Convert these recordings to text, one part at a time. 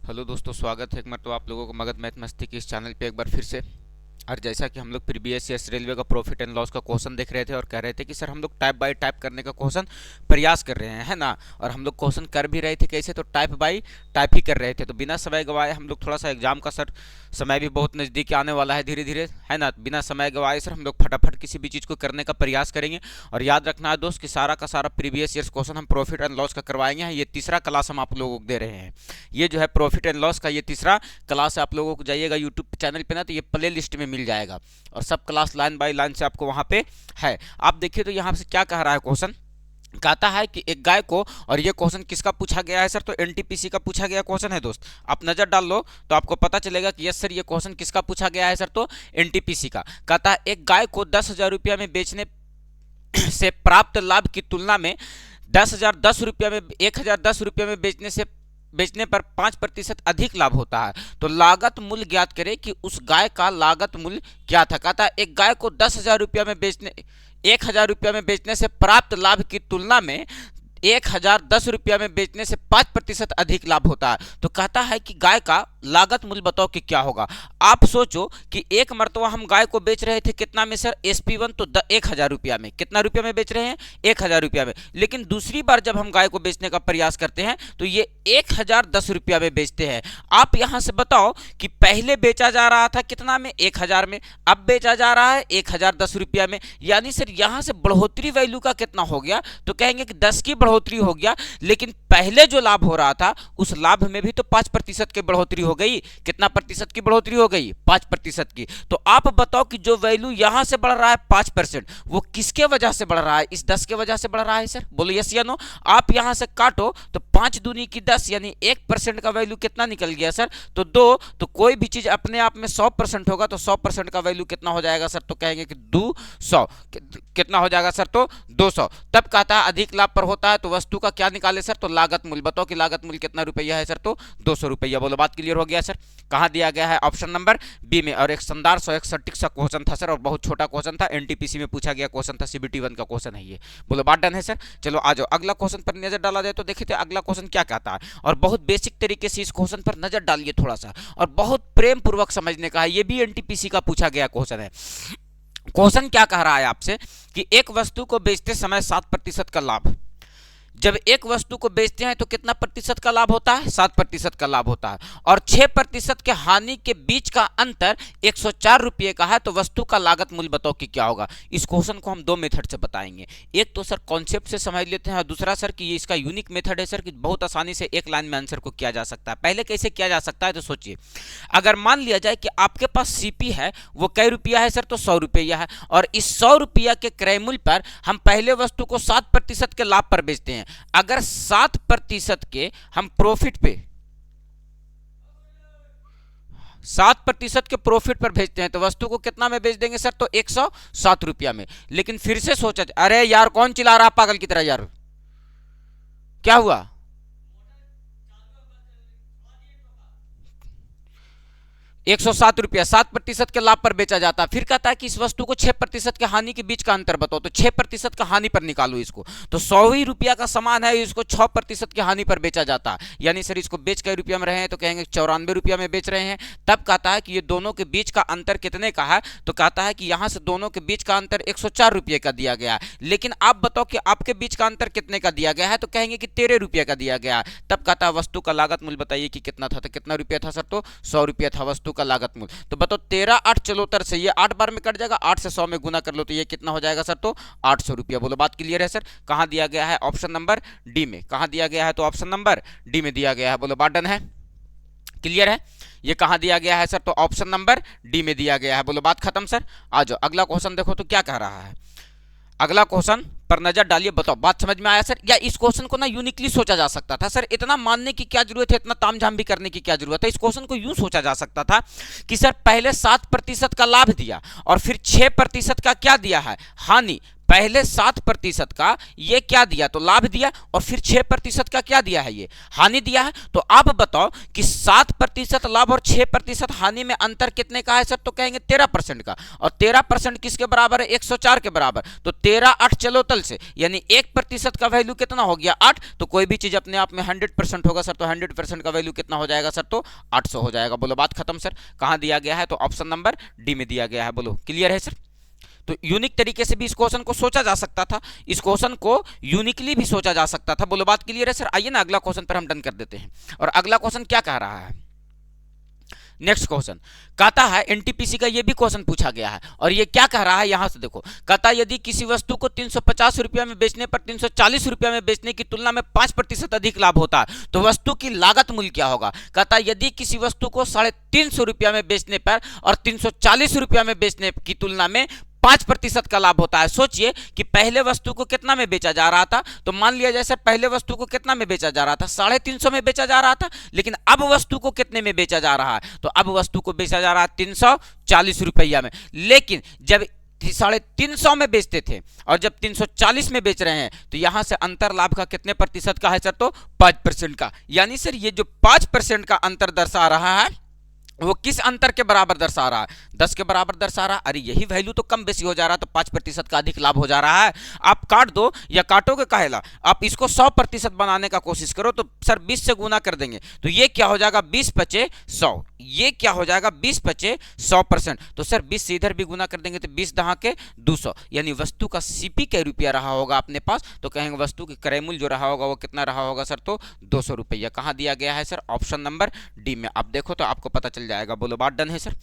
Hello दोस्तों, स्वागत है एक मरतबा आप लोगों को मगध मैथ मस्ती की इस चैनल पे एक बार फिर से। और जैसा कि हम लोग प्रीवियस ईयर्स रेलवे का प्रॉफिट एंड लॉस का क्वेश्चन देख रहे थे और कह रहे थे कि सर हम लोग टाइप बाय टाइप करने का क्वेश्चन प्रयास कर रहे हैं, है ना। और हम लोग क्वेश्चन कर भी रहे थे कैसे, तो टाइप बाय टाइप ही कर रहे थे। तो बिना समय गवाए हम लोग थोड़ा सा एग्जाम का सर समय भी बहुत नज़दीक आने वाला है धीरे धीरे, है ना। बिना समय गवाए सर हम लोग फटाफट किसी भी चीज़ को करने का प्रयास करेंगे। और याद रखना है दोस्त कि सारा का सारा प्रीवियस ईयर्स क्वेश्चन हम प्रॉफिट एंड लॉस का करवाएंगे। ये तीसरा क्लास हम आप लोगों को दे रहे हैं। ये जो है प्रॉफिट एंड लॉस का ये तीसरा क्लास आप लोगों को जाइएगा यूट्यूब चैनल पे ना, तो ये प्ले लिस्ट में मिल जाएगा और सब क्लास लाइन बाय लाइन से आपको वहां पे है। आप देखिए तो यहाँ से क्या कह रहा है क्वेश्चन। कहता है कि एक गाय को, और ये क्वेश्चन किसका पूछा गया है सर, तो एनटीपीसी का पूछा गया क्वेश्चन है दोस्त। आप नजर डाल लो तो आपको पता चलेगा कि यस सर ये क्वेश्चन किसका पूछा गया है सर, तो एनटीपीसी का। कहता है एक गाय को 10,000 रुपया में बेचने से प्राप्त लाभ की तुलना में 10,010 रुपया में 1,010 रुपया में बेचने पर 5% अधिक लाभ होता है। तो लागत मूल्य ज्ञात करें कि उस गाय का लागत मूल्य क्या था। कहता है एक गाय को 10,000 रुपया में बेचने 1,000 रुपया में बेचने से प्राप्त लाभ की तुलना में 1,010 रुपया में बेचने से 5% अधिक लाभ होता है। तो कहता है कि गाय का लागत मूल्य बताओ कि क्या होगा। आप सोचो कि एक मरतबा हम गाय को बेच रहे थे कितना में सर, SP1, तो 1,000 रुपया में। कितना रुपया में बेच रहे हैं, 1,000 रुपया में। लेकिन दूसरी बार जब हम गाय को बेचने का प्रयास करते हैं तो ये 1,010 रुपया में बेचते हैं। आप यहां से बताओ कि पहले बेचा जा रहा था कितना में, 1,000 में, अब बेचा जा रहा है 1,010 रुपया में। यानी सर यहां से बढ़ोतरी वैल्यू का कितना हो गया, तो कहेंगे कि 10 की बढ़ोतरी हो गया। लेकिन पहले जो लाभ हो रहा था उस लाभ में भी तो 5% की बढ़ोतरी हो गई। कितना प्रतिशत की बढ़ोतरी हो गई, 5% की। तो आप बताओ कि जो वैल्यू यहां से बढ़ रहा है 5%, वो किसके वजह से बढ़ रहा है, इस 10 के वजह से बढ़ रहा है सर, बोलो यस या नो। आप यहां से काटो तो 5 दूनी की 10 यानी 1% का वैल्यू कितना निकल गया सर, तो 2। तो कोई भी चीज अपने आप में 100% होगा तो 100% का वैल्यू कितना हो जाएगा सर, तो कहेंगे कि 200। कितना हो जाएगा सर, तो 200। तब कहता है अधिक लाभ पर होता है तो वस्तु का क्या निकाले सर, तो लागत मूल्य। बताओ कि लागत मूल्य कितना रुपया है सर, तो 200 रुपया। बोलो बात क्लियर हो गया सर। कहां दिया गया है, ऑप्शन नंबर बी में। और एक शानदार 161 सा क्वेश्चन था सर, और बहुत छोटा क्वेश्चन था, एनटीपीसी में पूछा गया क्वेश्चन था, CBT1 का क्वेश्चन है ये। बोलो बात डन है सर। चलो आ जाओ अगला क्वेश्चन पर नजर डाला जाए तो देखिए अगला क्वेश्चन क्या कहता है। और बहुत बेसिक तरीके से इस क्वेश्चन पर नजर डालिए थोड़ा सा, और बहुत प्रेम पूर्वक समझने का है। ये भी एनटीपीसी का पूछा गया क्वेश्चन है। क्वेश्चन क्या कह रहा है आपसे कि एक वस्तु को बेचते समय 7% का लाभ। जब एक वस्तु को बेचते हैं तो कितना प्रतिशत का लाभ होता है, 7% का लाभ होता है। और 6% के हानि के बीच का अंतर 104 रुपये का है। तो वस्तु का लागत मूल्य बताओ कि क्या होगा। इस क्वेश्चन को हम दो मेथड से बताएंगे। एक तो सर कॉन्सेप्ट से समझ लेते हैं, और दूसरा सर कि ये इसका यूनिक मेथड है सर कि बहुत आसानी से एक लाइन में आंसर को किया जा सकता है। पहले कैसे किया जा सकता है, तो सोचिए अगर मान लिया जाए कि आपके पास सीपी है, वो कै रुपया है सर, तो 100 रुपया है। और इस 100 रुपया के क्रय मूल्य पर हम पहले वस्तु को 7% के लाभ पर बेचते हैं। अगर 7% के हम प्रॉफिट पे 7% के प्रॉफिट पर भेजते हैं तो वस्तु को कितना में बेच देंगे सर, तो 107 रुपया में। लेकिन फिर से सोचा, अरे यार कौन चिल्ला रहा पागल की तरह यार, क्या हुआ। 107 रुपया 7% के लाभ पर बेचा जाता है। फिर कहता है कि इस वस्तु को 6% के हानि के बीच का अंतर बताओ। तो 6% का हानि पर निकालो इसको। तो 100 ही रुपया का सामान है, इसको 6% की हानि पर बेचा जाता है। यानी सर इसको बेच कई रुपया में रहे हैं, तो कहेंगे 94 रुपया में बेच रहे हैं। तब कहता है कि ये दोनों के बीच का अंतर कितने का है, तो कहता है कि यहां से दोनों के बीच का अंतर 104 रुपये का दिया गया है। लेकिन आप बताओ कि आपके बीच का अंतर कितने का दिया गया है, तो कहेंगे कि 13 रुपये का दिया गया है। तब कहता है वस्तु का लागत मूल्य बताइए कि कितना था। तो कितना रुपया था सर, तो 100 रुपया था वस्तु का लागत मूल्य। तो बताओ 13 8 चलोतर से ये 8 बार में कट जाएगा, 8 से 100 में गुना कर लो तो ये कितना हो जाएगा सर, तो 800 रुपया। बोलो बात क्लियर है सर। कहां दिया गया है, ऑप्शन नंबर डी में। कहां दिया गया है, तो ऑप्शन नंबर डी में दिया गया है। बोलो बात डन है, क्लियर है। ये कहां दिया गया है सर, तो ऑप्शन नंबर डी में दिया गया है। बोलो बात खत्म सर। आ जाओ अगला क्वेश्चन देखो तो क्या कह रहा है। अगला क्वेश्चन पर नजर डालिए, बताओ बात समझ में आया सर। या इस क्वेश्चन को ना यूनिकली सोचा जा सकता था सर, इतना मानने की क्या जरूरत है, इतना तामझाम भी करने की क्या जरूरत है। इस क्वेश्चन को यूं सोचा जा सकता था कि सर पहले 7% का लाभ दिया और फिर 6% का क्या दिया है, हानि। पहले 7% का ये क्या दिया, तो लाभ दिया, और फिर 6% का क्या दिया है, ये हानि दिया है। तो आप बताओ कि 7% लाभ और 6% हानि में अंतर कितने का है सर, तो कहेंगे 13% का, और 13% किसके बराबर है, 104 के बराबर। तो 13 8 चलो तल से, यानी 1% का वैल्यू कितना हो गया, 8। तो कोई भी चीज अपने आप में 100% होगा सर, तो 100% का वैल्यू कितना हो जाएगा सर, तो 800 हो जाएगा। बोलो बात खत्म सर। कहां दिया गया है, तो ऑप्शन नंबर डी में दिया गया है। बोलो क्लियर है सर। तो यूनिक तरीके से भी इस क्वेश्चन को सोचा जा सकता था, इस क्वेश्चन को यूनिकली भी सोचा जा सकता था। बोलो बात क्लियर है सर। आइए ना अगला क्वेश्चन पर हम डन कर देते हैं। और अगला क्वेश्चन क्या कह रहा है, नेक्स्ट क्वेश्चन कहता है, एनटीपीसी का ये भी क्वेश्चन पूछा गया है, और ये क्या कह रहा है, यहां से देखो। कहता है यदि किसी वस्तु को 350 रुपया में बेचने पर 340 रुपया में बेचने की तुलना में 5% अधिक लाभ होता है, तो वस्तु की लागत मूल्य क्या होगा। कहता है यदि किसी वस्तु को 350 रुपया में बेचने पर और 340 रुपया में बेचने की तुलना में 5% का लाभ होता है। सोचिए कि पहले वस्तु को कितना में बेचा जा रहा था, तो मान लिया जैसे पहले वस्तु को कितना में बेचा जा रहा था, 350 में बेचा जा रहा था, लेकिन अब वस्तु को कितने में बेचा जा रहा है, तो अब वस्तु को बेचा जा रहा है 340 रुपया में। लेकिन जब 350 में बेचते थे और जब 340 में बेच रहे हैं, तो यहां से अंतर लाभ का कितने प्रतिशत का है सर, तो 5% का। यानी सर ये जो 5% का अंतर दर्शा रहा है, वो किस अंतर के बराबर दर्शा रहा है, 10 के बराबर दर्शा रहा है। अरे यही वैल्यू तो कम बेसी हो जा रहा है, तो 5% का अधिक लाभ हो जा रहा है। आप काट दो या काटोगे काहेला, आप इसको 100% बनाने का कोशिश करो, तो सर 20 से गुना कर देंगे, तो ये क्या हो जाएगा, 20 पचे 100, ये क्या हो जाएगा, 20 पचे 100%। तो सर 20 से इधर भी गुना कर देंगे, तो 20 दहा के 200, यानी वस्तु का सीपी कै रुपया रहा होगा अपने पास, तो कहेंगे वस्तु की क्रय मूल्य जो रहा होगा वो कितना रहा होगा सर, तो 200 रुपया। कहां दिया गया है सर, ऑप्शन नंबर डी में। आप देखो तो आपको पता चल जाएगा। बोलो बात डन है सर,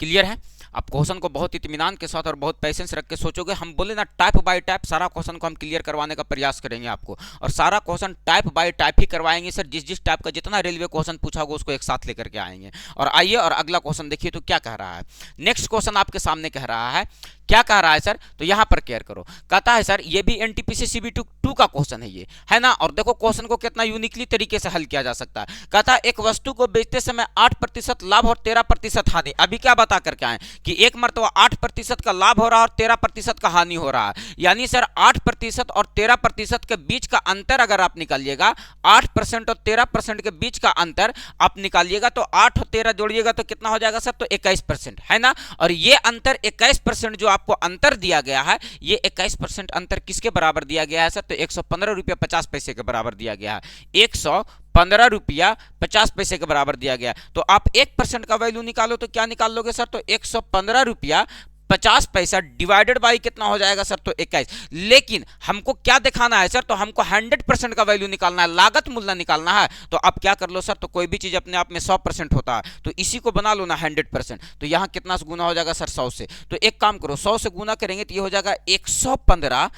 क्लियर है। आप क्वेश्चन को बहुत इत्मीनान के साथ और बहुत पेशेंस रख के सोचोगे। हम बोले ना टाइप बाय टाइप सारा क्वेश्चन को हम क्लियर करवाने का प्रयास करेंगे आपको, और सारा क्वेश्चन टाइप बाय टाइप ही करवाएंगे सर। जिस जिस टाइप का जितना रेलवे क्वेश्चन पूछा होगा उसको एक साथ लेकर के आएंगे। और आइए और अगला क्वेश्चन देखिए तो क्या कह रहा है। नेक्स्ट क्वेश्चन आपके सामने कह रहा है, क्या कह रहा है सर, तो यहां पर केयर करो। कहता है सर ये भी एनटीपीसी CB2 का क्वेश्चन है, ये है ना। और देखो क्वेश्चन को कितना यूनिकली तरीके से हल किया जा सकता है। कहता है एक वस्तु को बेचते समय 8% लाभ और 13% हानि। अभी क्या बता करके आए कि एक मरतबा 8% का लाभ हो रहा है और 13% का हानि हो रहा है। यानी सर 8% और 13% के बीच का अंतर अगर आप निकालिएगा, 8% और 13% के बीच का अंतर आप निकालिएगा, तो 8 और 13 जोड़िएगा तो कितना हो जाएगा सर, तो 21%, है ना। और ये अंतर 21% जो आपको अंतर दिया गया है, ये 21% अंतर किसके बराबर दिया गया है सर, तो 115 रुपया 50 पैसे के बराबर दिया गया है। 115 रुपया 50 पैसे के बराबर दिया गया। तो आप 1% का वैल्यू निकालो तो क्या निकाल लोगे सर, तो 115 रुपया 50 पैसा डिवाइडेड बाई कितना हो जाएगा सर, तो 21। लेकिन हमको क्या दिखाना है सर, तो हमको 100% का वैल्यू निकालना है, लागत मूल्य निकालना है। तो आप क्या कर लो सर, तो कोई भी चीज अपने आप में 100% होता है, तो इसी को बना लो ना 100%। तो यहां कितना से गुना हो जाएगा सर, 100 से। तो एक काम करो, 100 से गुना करेंगे तो ये हो जाएगा 115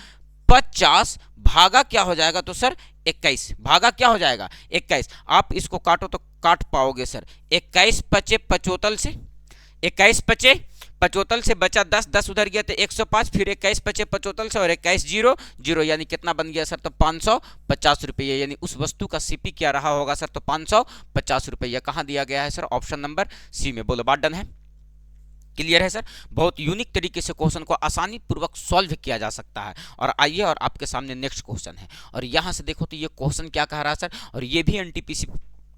50 भागा क्या हो जाएगा, तो सर 21 भागा क्या हो जाएगा, 21। आप इसको काटो तो काट पाओगे सर, 21 पचे 75 से, 21 पचे 75 से बचा 10, 10 उधर गया तो 105, फिर 21 पचे 75 से और 21 जीरो जीरो, यानी कितना बन गया सर, तो 550 रुपये। यानी उस वस्तु का सीपी क्या रहा होगा सर, तो 550 रुपया। कहां दिया गया है सर, ऑप्शन नंबर सी में। बोलो बात डन है, क्लियर है सर। बहुत यूनिक तरीके से क्वेश्चन को आसानी पूर्वक सॉल्व किया जा सकता है। और आइए और आपके सामने नेक्स्ट क्वेश्चन है, और यहां से देखो तो ये क्वेश्चन क्या कह रहा है सर, और ये भी एनटीपीसी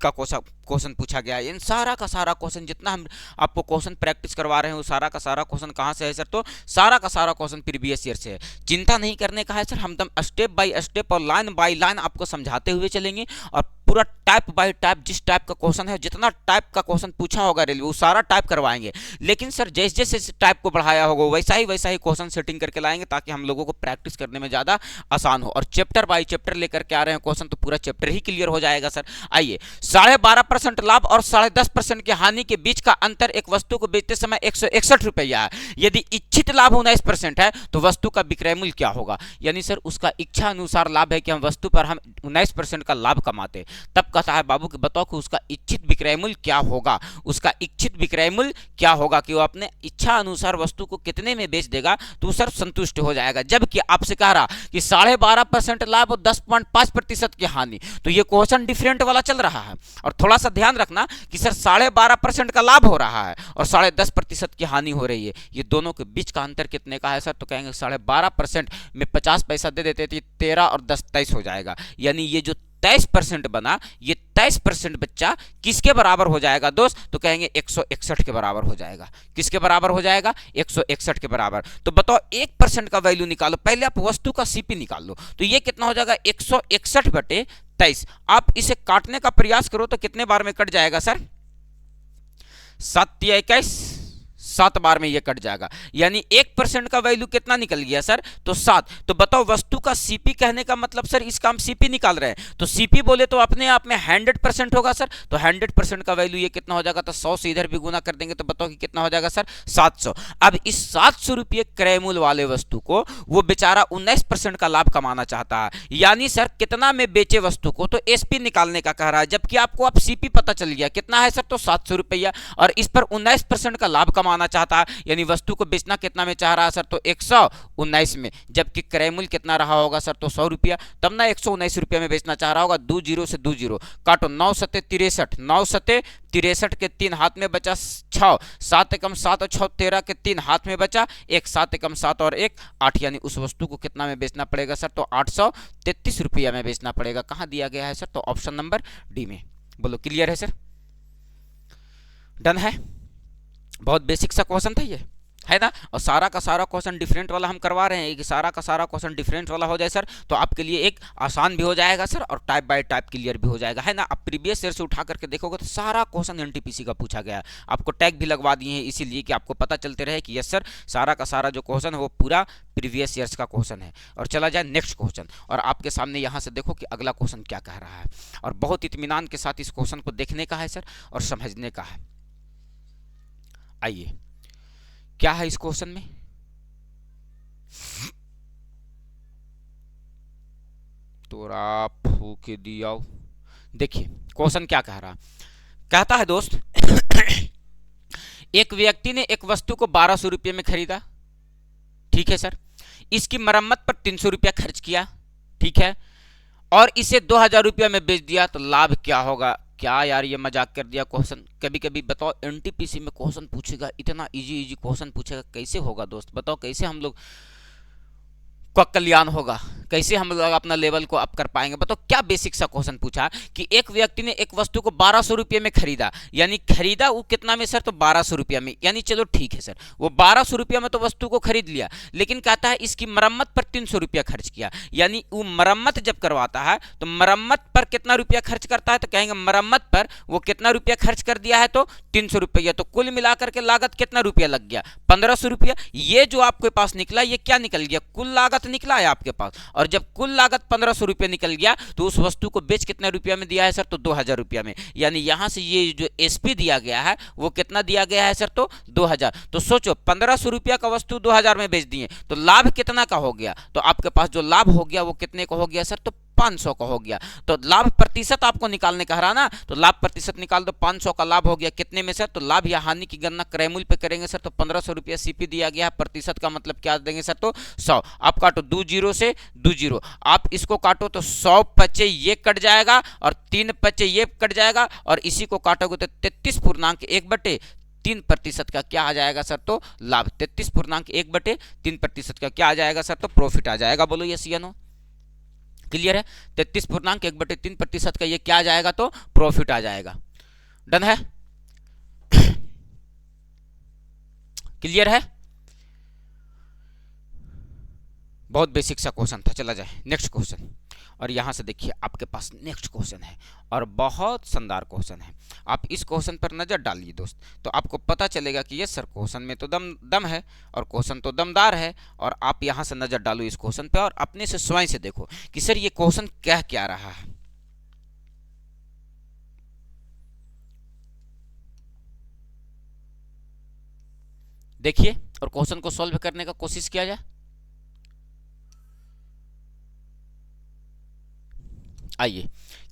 का क्वेश्चन पूछा गया है। इन सारा का सारा क्वेश्चन, जितना हम आपको क्वेश्चन प्रैक्टिस करवा रहे हैं, वो सारा का सारा क्वेश्चन कहां से है सर, तो सारा का सारा क्वेश्चन प्रीवियस ईयर से है। चिंता नहीं करने का है सर, हम स्टेप बाय स्टेप और लाइन बाय लाइन आपको समझाते हुए चलेंगे, और पूरा टाइप बाय टाइप जिस टाइप का क्वेश्चन है, जितना टाइप का क्वेश्चन पूछा होगा रेलवे, वो सारा टाइप करवाएंगे। लेकिन सर जैसे जैसे टाइप को बढ़ाया होगा वैसा ही क्वेश्चन सेटिंग करके लाएंगे, ताकि हम लोगों को प्रैक्टिस करने में ज़्यादा आसान हो। और चैप्टर बाय चैप्टर लेकर के आ रहे हैं क्वेश्चन, तो पूरा चैप्टर ही क्लियर हो जाएगा सर। आइए, 12.5% लाभ और 10.5% की हानि के बीच का अंतर एक वस्तु को बेचते समय 161 रुपया है। यदि इच्छित लाभ 19% है, तो वस्तु का विक्रय मूल्य क्या होगा। यानी सर उसका इच्छा अनुसार लाभ है कि हम वस्तु पर हम 19% का लाभ कमाते हैं। तब कहता है बाबू कि बताओ कि उसका इच्छित विक्रय मूल्य क्या होगा, उसका इच्छित विक्रय मूल्य क्या होगा, कि वो अपने इच्छा अनुसार वस्तु को कितने में बेच देगा तो सर संतुष्ट हो जाएगा। जबकि आपसे कह रहा कि 12.5% लाभ और 10.5% की हानि, तो ये क्वेश्चन डिफरेंट वाला चल रहा है। और थोड़ा सा ध्यान रखना कि सर 12.5% का लाभ हो रहा है और 10.5% की हानि हो रही है, ये दोनों के बीच का अंतर कितने का है सर, तो कहेंगे 12.5% में 50 पैसा दे देते थे, 13 और 10 23 हो जाएगा। यानी ये जो 23% बना, ये 23% बच्चा किसके बराबर हो जाएगा दोस्त, तो कहेंगे 161 के बराबर हो जाएगा। किसके बराबर हो जाएगा, 161 के बराबर। तो बताओ 1% का वैल्यू निकालो, पहले आप वस्तु का सीपी निकाल लो, तो ये कितना हो जाएगा 161/23। आप इसे काटने का प्रयास करो तो कितने बार में कट जाएगा सर, 7 या 21, 7 बार में ये कट जाएगा। यानी 1% का वैल्यू कितना निकल गया सर, तो 7। तो बताओ वस्तु का सीपी कहने का मतलब सर इसका हम सीपी निकाल रहे हैं, तो सीपी बोले तो अपने आप में 100% होगा सर, तो 100% का वैल्यू ये कितना हो जाएगा, तो 100 से इधर भी गुना कर देंगे तो बताओ कि कितना हो जाएगा सर, 700। अब इस 700 रुपये क्रय मूल्य वाले वस्तु को वो बेचारा 19% का लाभ कमाना चाहता है। यानी सर कितना में बेचे वस्तु को, तो एसपी निकालने का कह रहा है, जबकि आपको अब सीपी पता चल गया कितना है सर, तो 700 रुपया, और इस पर 19% का लाभ कमाना चाहता है। यानी वस्तु को बेचना कितना में चाह रहा है सर, तो 119 में, जबकि क्रय मूल्य कितना रहा होगा सर, तो 100 रुपया, तब ना 119 रुपया में बेचना चाह रहा होगा। 2 जीरो से 2 जीरो काटो, 9 सते 63, 9 सते 63 के 3 हाथ में बचा 6, 7 एकम 7 और 6 13 के 3 हाथ में बचा 1, 7 एकम 7 और 1 8। यानी उस वस्तु को कितना में बेचना पड़ेगा सर, तो 833 रुपया में बेचना पड़ेगा। कहां दिया गया है सर, तो ऑप्शन नंबर डी में। बोलो क्लियर है सर, डन है। बहुत बेसिक सा क्वेश्चन था ये, है ना। और सारा का सारा क्वेश्चन डिफरेंट वाला हम करवा रहे हैं कि सारा का सारा क्वेश्चन डिफरेंट वाला हो जाए सर, तो आपके लिए एक आसान भी हो जाएगा सर और टाइप बाय टाइप क्लियर भी हो जाएगा, है ना। आप प्रीवियस ईयर से उठा करके देखोगे तो सारा क्वेश्चन एनटीपीसी का पूछा गया है। आपको टैग भी लगवा दिए हैं इसीलिए कि आपको पता चलते रहे कि यस सर सारा का सारा जो क्वेश्चन है वो पूरा प्रीवियस ईयर्स का क्वेश्चन है। और चला जाए नेक्स्ट क्वेश्चन, और आपके सामने यहाँ से देखो कि अगला क्वेश्चन क्या कह रहा है, और बहुत इत्मीनान के साथ इस क्वेश्चन को देखने का है सर और समझने का है। आइए क्या है इस क्वेश्चन में, तोरा फूके दिया। देखिए क्वेश्चन क्या कह रहा, कहता है दोस्त एक व्यक्ति ने एक वस्तु को 1200 रुपये में खरीदा, ठीक है सर, इसकी मरम्मत पर 300 रुपया खर्च किया, ठीक है, और इसे 2000 रुपया में बेच दिया, तो लाभ क्या होगा। क्या यार ये मजाक कर दिया क्वेश्चन। कभी कभी बताओ एनटीपीसी में क्वेश्चन पूछेगा, इतना इजी इजी क्वेश्चन पूछेगा, कैसे होगा दोस्त, बताओ कैसे हम लोग का कल्याण होगा, कैसे हम लोग अपना लेवल को अप कर पाएंगे। बताओ क्या बेसिक सा क्वेश्चन पूछा कि एक व्यक्ति ने एक वस्तु को 1200 रुपये में खरीदा, यानी खरीदा वो कितना में सर, तो 1200 रुपया में। यानी चलो ठीक है सर, वो 1200 रुपया में तो वस्तु को खरीद लिया, लेकिन कहता है इसकी मरम्मत पर 300 रुपया खर्च किया। यानी वो मरम्मत जब करवाता है तो मरम्मत पर कितना रुपया खर्च करता है, तो कहेंगे मरम्मत पर वो कितना रुपया खर्च कर दिया है, तो 300 रुपया। तो कुल मिलाकर के लागत कितना रुपया लग गया, 1500 रुपया। ये जो आपके पास निकला ये क्या निकल गया, कुल लागत निकला है आपके पास। और जब कुल लागत 1500 रुपये निकल गया तो उस वस्तु को बेच कितने रुपया में दिया है सर, तो 2000 रुपया में। यानी यहां से ये जो एसपी दिया गया है वो कितना दिया गया है सर, तो 2000। तो सोचो 1500 रुपया का वस्तु 2000 में बेच दिए तो लाभ कितना का हो गया, तो आपके पास जो लाभ हो गया वो कितने का हो गया सर, तो 500 का हो गया। तो लाभ प्रतिशत आपको निकालने का रहा ना, तो लाभ प्रतिशत निकाल दो, 500 का लाभ हो गया कितने में सर, तो लाभ या हानि की गणना क्रय मूल्य पे करेंगे सर, तो 1500 रुपया सीपी दिया गया है, प्रतिशत का मतलब क्या देंगे सर, तो 100। आप काटो 2 जीरो से 2 जीरो, आप इसको काटो तो 100 पचे ये कट जाएगा और 3 पचे ये कट जाएगा, और इसी को काटोगे तो 33.1/3% का क्या आ जाएगा सर, तो लाभ। 33.1/3% का क्या आ जाएगा सर, तो प्रॉफिट आ जाएगा। बोलो यस या नो, क्लियर है। 33.1/3% का ये क्या आ जाएगा, तो प्रॉफिट आ जाएगा। डन है, क्लियर है। बहुत बेसिक सा क्वेश्चन था। चला जाए नेक्स्ट क्वेश्चन, और यहां से देखिए आपके पास नेक्स्ट क्वेश्चन है और बहुत शानदार क्वेश्चन है। आप इस क्वेश्चन पर नजर डालिए दोस्त, तो आपको पता चलेगा कि यस सर क्वेश्चन में तो दम है और क्वेश्चन तो दमदार है। और आप यहां से नजर डालो इस क्वेश्चन पे और अपने से स्वयं से देखो कि सर ये क्वेश्चन कह क्या रहा है। देखिए और क्वेश्चन को सॉल्व करने का कोशिश किया जाए। आइए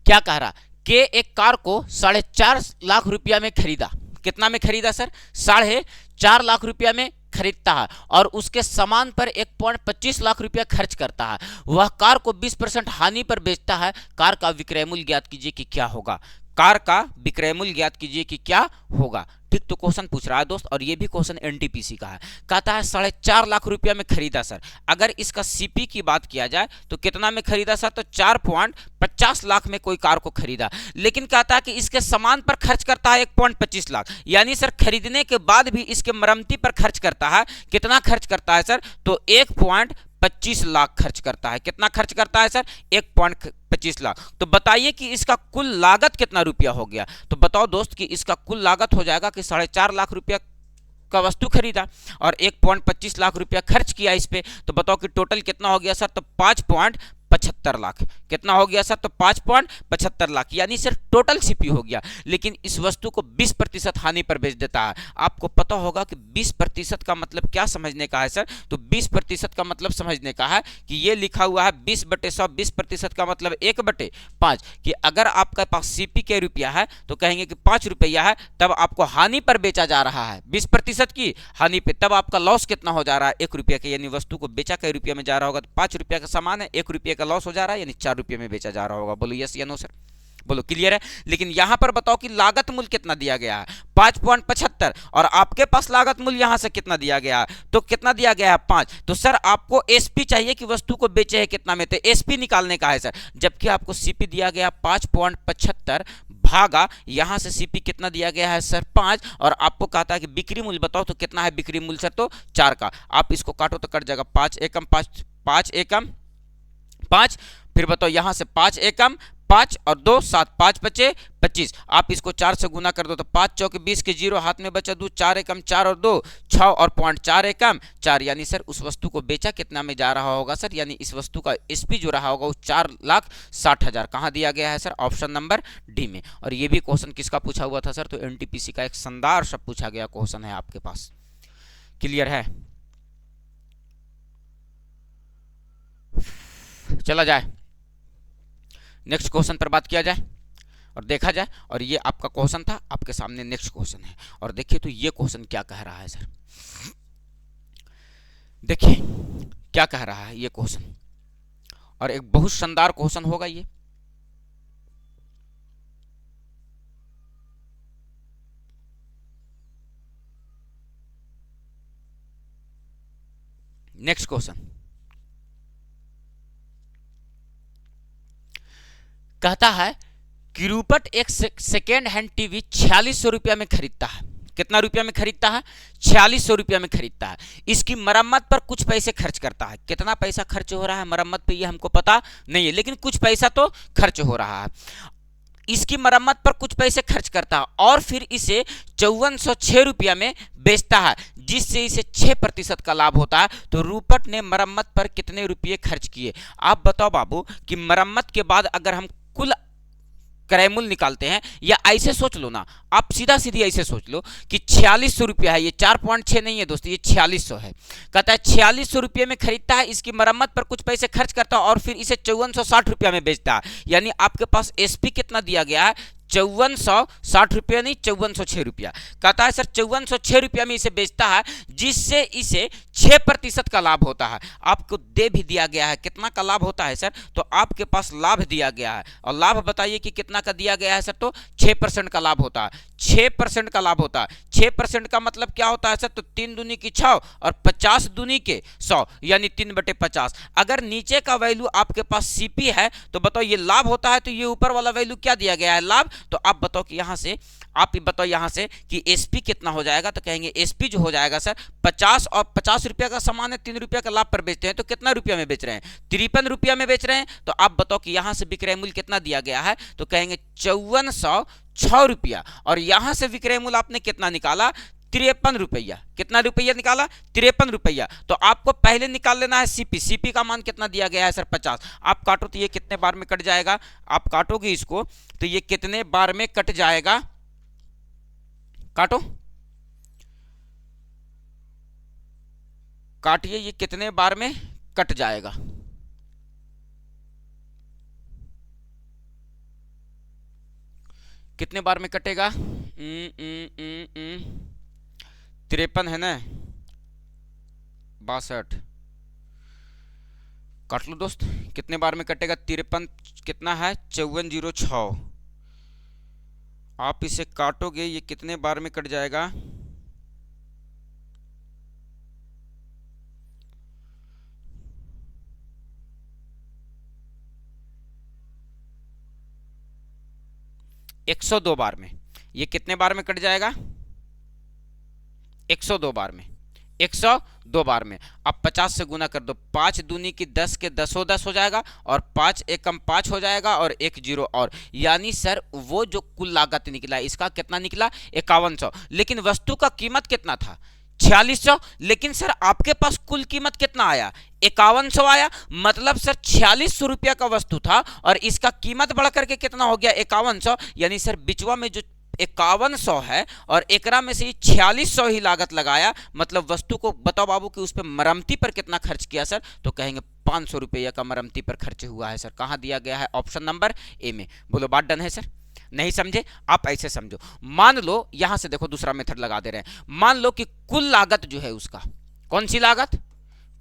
क्या कह रहा, के एक कार को 4.5 लाख रुपया में खरीदा। कितना में खरीदा सर? 4.5 लाख रुपया में खरीदता है और उसके सामान पर 1.25 लाख रुपया खर्च करता है। वह कार को 20% हानि पर बेचता है। कार का विक्रय मूल्य ज्ञात कीजिए कि क्या होगा। कार का विक्रय मूल्य ज्ञात कीजिए कि क्या होगा। ठीक, तो क्वेश्चन पूछ रहा है दोस्त, और ये भी क्वेश्चन एनटीपीसी का है। कहता है 4.5 लाख रुपया में खरीदा सर। अगर इसका सीपी की बात किया जाए तो कितना में खरीदा सर? तो 4.50 लाख में कोई कार को खरीदा। लेकिन कहता है कि इसके सामान पर खर्च करता है 1.25 लाख, यानी सर खरीदने के बाद भी इसके मरम्मती पर खर्च करता है। कितना खर्च करता है सर? तो 1.25 लाख खर्च करता है। कितना खर्च करता है सर? 1.25 लाख। तो बताइए कि इसका कुल लागत कितना रुपया हो गया। तो बताओ दोस्त कि इसका कुल लागत हो जाएगा कि 4.5 लाख रुपया का वस्तु खरीदा और 1.25 लाख रुपया खर्च किया इस पे। तो बताओ कि टोटल कितना हो गया सर? तो 5.75 लाख। कितना हो गया सर? तो 5.75 लाख, यानी सर टोटल सीपी हो गया। लेकिन इस वस्तु को 20% हानि पर बेच देता है। आपको पता होगा कि 20% का मतलब क्या समझने का है सर? तो 20% का मतलब समझने का है कि ये लिखा हुआ है 20/100। 20% का मतलब 1/5 कि अगर आपके पास सीपी के रुपया है तो कहेंगे कि 5 रुपया है, तब आपको हानि पर बेचा जा रहा है 20% की हानि पे, तब आपका लॉस कितना हो जा रहा है? 1 रुपया के, यानी वस्तु को बेचा कई रुपया में जा रहा होगा? तो 5 रुपया का सामान है, 1 रुपये का लॉस हो जा रहा है, यानी 4 रुपये में बेचा जा रहा होगा। बोलो यस या नो सर? बोलो क्लियर है? लेकिन यहां पर बताओ कि लागत मूल्य कितना दिया गया है? 5.75, और आपके पास लागत मूल्य यहां से कितना दिया गया है? तो कितना दिया गया है? 5। तो सर आपको एसपी चाहिए कि वस्तु को बेचे है कितना में, तो एसपी निकालने का है सर। जबकि आपको सीपी दिया गया 5.75 भागा यहां से सीपी कितना दिया गया है सर? 5। और आपको कहता है कि बिक्री मूल्य बताओ, तो कितना है बिक्री मूल्य सर? तो 4 का। आप इसको काटो तो कट जाएगा 5 एकम 5, 5 एकम 5। फिर बताओ यहां से 5 एकम 5 और 2 7, 5 बचे 25। आप इसको 4 से गुना कर दो तो 5 चौके 20 के 0 हाथ में बचा 2, 4 एकम 4 और 2 6 और पॉइंट 4 एकम 4, यानी सर उस वस्तु को बेचा कितना में जा रहा होगा सर? यानी इस वस्तु का एसपी जो रहा होगा वो 4,60,000। कहां दिया गया है सर? ऑप्शन नंबर डी में। और ये भी क्वेश्चन किसका पूछा हुआ था सर? तो एनटीपीसी का एक शानदार सा पूछा गया क्वेश्चन है आपके पास। क्लियर है? चला जाए नेक्स्ट क्वेश्चन पर बात किया जाए और देखा जाए। और ये आपका क्वेश्चन था, आपके सामने नेक्स्ट क्वेश्चन है। और देखिए तो ये क्वेश्चन क्या कह रहा है सर? देखिए क्या कह रहा है ये क्वेश्चन, और एक बहुत शानदार क्वेश्चन होगा ये। नेक्स्ट क्वेश्चन कहता है कि रूपट एक सेकेंड हैंड टीवी 4600 रुपया में खरीदता है। कितना रुपया में खरीदता है? 4600 रुपया में खरीदता है। इसकी मरम्मत पर कुछ पैसे खर्च करता है। कितना पैसा खर्च हो रहा है मरम्मत पे ये हमको पता नहीं है, लेकिन कुछ पैसा तो खर्च हो रहा है। इसकी मरम्मत पर कुछ पैसे खर्च करता है और फिर इसे 5406 रुपया में बेचता है, जिससे इसे 6% का लाभ होता है। तो रूपट ने मरम्मत पर कितने रुपये खर्च किए? आप बताओ बाबू कि मरम्मत के बाद अगर हम कुल क्रय मूल्य निकालते हैं, या ऐसे सोच लो ना, आप सीधा सीधी ऐसे सोच लो कि 4600 रुपया है, ये 4.6 नहीं है दोस्तों, ये 4600 है। कहता है 4600 रुपये में खरीदता है, इसकी मरम्मत पर कुछ पैसे खर्च करता है और फिर इसे 5460 रुपया में बेचता है। यानी आपके पास एसपी कितना दिया गया है? 5460 रुपया नहीं, 5406 रुपया। कहता है सर 5406 रुपया में इसे बेचता है, जिससे इसे 6% का लाभ होता है। आपको दे भी दिया गया है कितना का लाभ होता है सर? तो आपके पास लाभ दिया गया है, और लाभ बताइए कि कितना का दिया गया है सर? तो 6% का लाभ होता है। 6% का लाभ होता है। 6% का मतलब क्या होता है सर? तो 3 दूनी की 6 और 50 दूनी के 100, यानी 3/50। अगर नीचे का वैल्यू आपके पास सीपी है तो बताओ ये लाभ होता है, तो ये ऊपर वाला वैल्यू क्या दिया गया है? लाभ। तो आप बताओ कि यहां से, आप ही बताओ यहां से कि एसपी कितना हो जाएगा? तो कहेंगे एसपी जो हो जाएगा सर 50, और 50 रुपया का सामान है, 3 रुपया का लाभ पर बेचते हैं, तो कितना रुपया में बेच रहे हैं? 53 रुपया में बेच रहे हैं। तो आप बताओ कि यहां से विक्रय मूल्य कितना दिया गया है? तो कहेंगे 5406 रुपया। और यहां से विक्रय मूल्य आपने कितना निकाला? 53 रुपया। कितना रुपया निकाला? 53 रुपया। तो आपको पहले निकाल लेना है सीपी। सीपी का मान कितना दिया गया है सर? 50। आप काटो तो ये कितने बार में कट जाएगा? आप काटोगे इसको तो ये कितने बार में कट जाएगा? काटो, काटिए, ये कितने बार में कट जाएगा? कितने बार में कटेगा? 53 है ना, 62 काट लो दोस्त। कितने बार में कटेगा? 53 कितना है? 5406। आप इसे काटोगे ये कितने बार में कट जाएगा? 102 बार में। ये कितने बार में कट जाएगा? 102 बार में। 102 बार में। अब 50 से गुना कर दो। 5 दूनी की 10 के 10 10 हो जाएगा, और 5 एकम 5 हो जाएगा, और एक जीरो और, यानी सर वो जो कुल लागत निकला इसका कितना निकला? 5100। लेकिन वस्तु का कीमत कितना था? 4600। लेकिन सर आपके पास कुल कीमत कितना आया? 5100 आया। मतलब सर 4600 रुपया का वस्तु था और इसका कीमत बढ़ करके कितना हो गया? 5100। यानी सर बिचवा में जो 5100 है और एकरा में से 4600 ही लागत लगाया। मतलब वस्तु को बताओ बाबू कि उस पर मरम्मती पर कितना खर्च किया सर? तो कहेंगे 500 रुपया का मरम्मती पर खर्च हुआ है सर। कहां दिया गया है? ऑप्शन नंबर ए में। बोलो बात डन है सर? नहीं समझे? आप ऐसे समझो, मान लो यहां से देखो दूसरा मेथड लगा दे रहे हैं। मान लो कि कुल लागत जो है उसका, कौन सी लागत?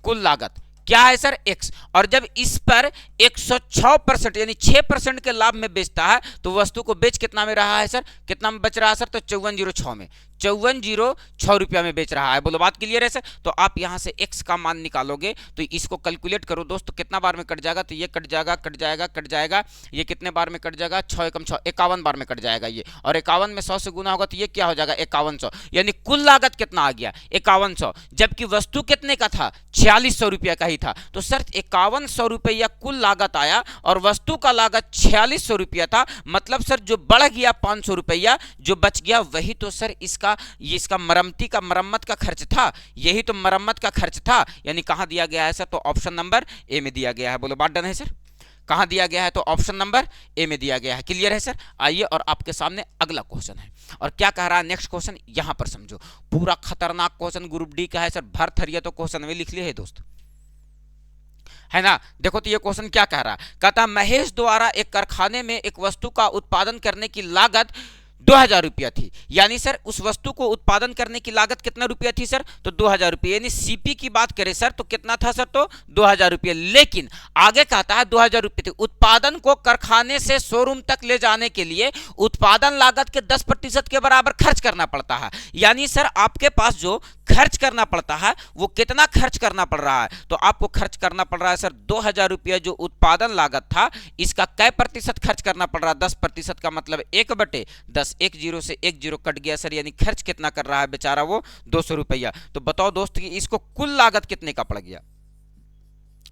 कुल लागत क्या है सर? x। और जब इस पर 106% यानी 6% के लाभ में बेचता है तो वस्तु को बेच कितना में रहा है सर? कितना में बच रहा है सर? तो 5406 में, 5406 रुपया में बेच रहा है। बोलो बात क्लियर है सर? तो आप यहां से x का मान निकालोगे तो इसको कैलकुलेट करो दोस्तों, कितना बार में कट जाएगा? तो ये कट जाएगा, कट जाएगा, कट जाएगा। ये कितने बार में कट जाएगा? 6 एकम 6, 51 बार में कट जाएगा ये। और 51 में 100 से गुना होगा तो ये क्या हो जाएगा? 5100। यानी कुल लागत कितना आ गया? 5100। जबकि वस्तु कितने का था? 4600 रुपया का ही था। तो सर 5100 रुपया कुल लागत आया और वस्तु का लागत 4600 रुपया था। मतलब सर जो बढ़ गया 500 रुपया, जो बच गया वही तो सर इसका मरम्मत का खर्च था। यही तो मरम्मत का खर्च था। यानी कहां दिया गया है सर? तो ऑप्शन नंबर ए में दिया गया है। बोलो बात डन है सर? कहां दिया गया है? तो ऑप्शन नंबर ए में दिया गया है। क्लियर है सर? आइए और आपके सामने अगला क्वेश्चन है। और क्या कह रहा है नेक्स्ट क्वेश्चन? यहां पर समझो, पूरा खतरनाक क्वेश्चन ग्रुप डी का है सर। भर थरिया तो क्वेश्चन में लिख लिया है दोस्त, है ना? देखो तो ये क्वेश्चन क्या कह रहा है? कहता महेश द्वारा एक कारखाने में एक वस्तु का उत्पादन करने की लागत 2000 रुपया थी। यानी सर उस वस्तु को उत्पादन करने की लागत कितना रुपया थी सर? तो 2000 रुपया। यानी सीपी की बात करें सर तो कितना था सर? तो 2000 रुपया। लेकिन आगे कहता है 2000 रुपये थी। उत्पादन को कारखाने से शोरूम तक ले जाने के लिए उत्पादन लागत के 10% के बराबर खर्च करना पड़ता है। यानी सर आपके पास जो खर्च करना पड़ता है वो कितना खर्च करना पड़ रहा है? तो आपको खर्च करना पड़ रहा है सर 2000 रुपया। जो उत्पादन लागत था इसका कै प्रतिशत खर्च करना पड़ रहा है? 10% का मतलब 1/10। एक जीरो से एक जीरो कट गया सर। यानी खर्च कितना कर रहा है बेचारा? वो 200 रुपया। तो बताओ दोस्त कि इसको कुल लागत कितने का पड़ गया?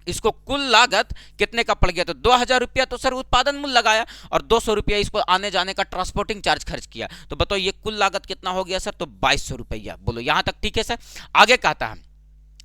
इसको कुल लागत कितने का पड़ गया? तो 2000 रुपया तो सर उत्पादन मूल्य लगाया और 200 रुपया इसको आने जाने का ट्रांसपोर्टिंग चार्ज खर्च किया। तो बताओ ये कुल लागत कितना हो गया सर? तो 2200 रुपया। बोलो यहां तक ठीक है सर? आगे कहता है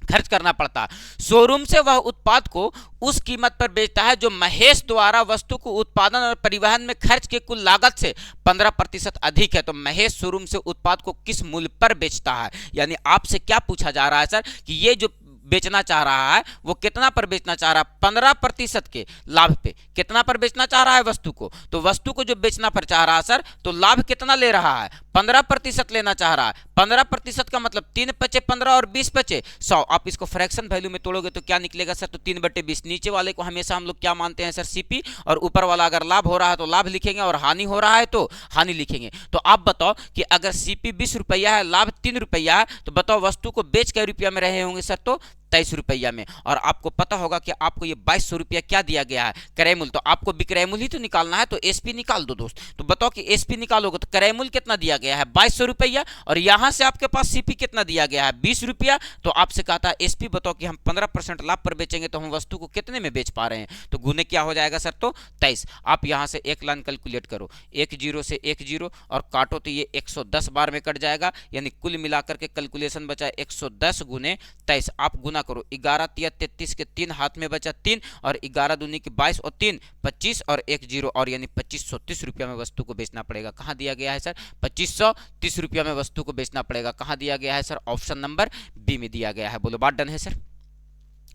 खर्च करना पड़ता है। शोरूम से वह उत्पाद को उस कीमत पर बेचता है जो महेश द्वारा वस्तु को उत्पादन और परिवहन में खर्च की कुल लागत से 15% अधिक है। तो महेश शोरूम से उत्पाद को किस मूल्य पर बेचता है? यानी आपसे क्या पूछा जा रहा है सर कि ये जो बेचना चाह रहा है वो कितना पर बेचना चाह रहा है? 15% के लाभ पे। कितना पर बेचना चाह रहा है वस्तु को? तो वस्तु को जो बेचना पर चाह रहा है सर तो लाभ कितना ले रहा है? 15% लेना चाह रहा है। 15% का मतलब 3 पचे 15 और 20 पचे 100। आप इसको फ्रैक्शन वैल्यू में तोड़ोगे तो क्या निकलेगा सर? तो 3/20। नीचे वाले को हमेशा हम लोग क्या मानते हैं सर? सीपी। और ऊपर वाला अगर लाभ हो रहा है तो लाभ लिखेंगे और हानि हो रहा है तो हानि लिखेंगे। तो आप बताओ कि अगर सीपी 20 रुपया है, लाभ 3 रुपया है, तो बताओ वस्तु को बेच के रुपया में रहे होंगे सर? तो 23 रुपया में। और आपको पता होगा कि आपको ये 2200 रुपया क्या दिया गया है? क्रय मूल्य। तो आपको विक्रय मूल्य ही तो निकालना है, तो एसपी निकाल दो दोस्त। तो बताओ कि एसपी निकालोगे तो क्रय मूल्य कितना दिया गया है? 2200 रुपया। और यहां से आपके पास सीपी कितना दिया गया है? 20 रुपया। तो आपसे कहता है एसपी बताओ कि हम 15% लाभ पर बेचेंगे तो हम वस्तु को कितने में बेच पा रहे हैं? तो गुने क्या हो जाएगा सर? तो 23। आप यहां से एक लाइन कैलकुलेट करो, 1 जीरो से 1 जीरो और काटो तो ये 110 बार में कट जाएगा। यानी कुल मिलाकर के कैलकुलेशन बचा 110 गुने 23। आप गुना करो, 11 तिया 33 के 3 हाथ में बचा 3 और 11 दूनी की 22 और 3 25 और 1 जीरो और यानी 2530 रुपया में वस्तु को बेचना पड़ेगा। कहां दिया गया है सर? 2530 रुपया में वस्तु को बेचना पड़ेगा। कहां दिया गया है सर? ऑप्शन नंबर बी में दिया गया है। बोलो बात डन है सर?